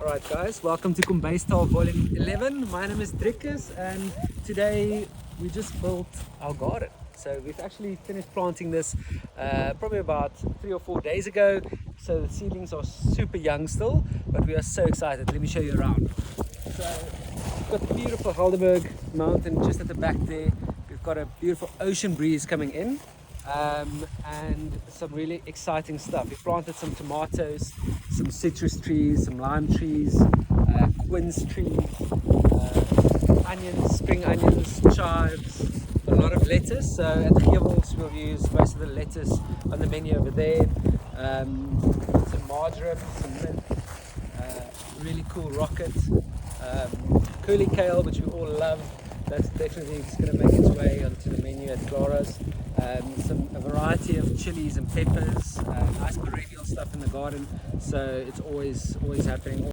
Alright guys, welcome to Kombuistaal volume 11. My name is Drickus and today we just built our garden. So we've actually finished planting this probably about 3 or 4 days ago. So the seedlings are super young still, but we are so excited. Let me show you around. So we've got the beautiful Helderberg mountain just at the back there. We've got a beautiful ocean breeze coming in. And some really exciting stuff. We planted some tomatoes, some citrus trees, some lime trees, quince trees, onions, spring onions, chives, a lot of lettuce. So at the Gevels we'll use most of the lettuce on the menu over there. Some marjoram, some mint, really cool rocket, curly kale, which we all love. That's definitely going to make its way onto the menu at Clara's. A variety of chilies and peppers, nice perennial stuff in the garden, so it's always happening.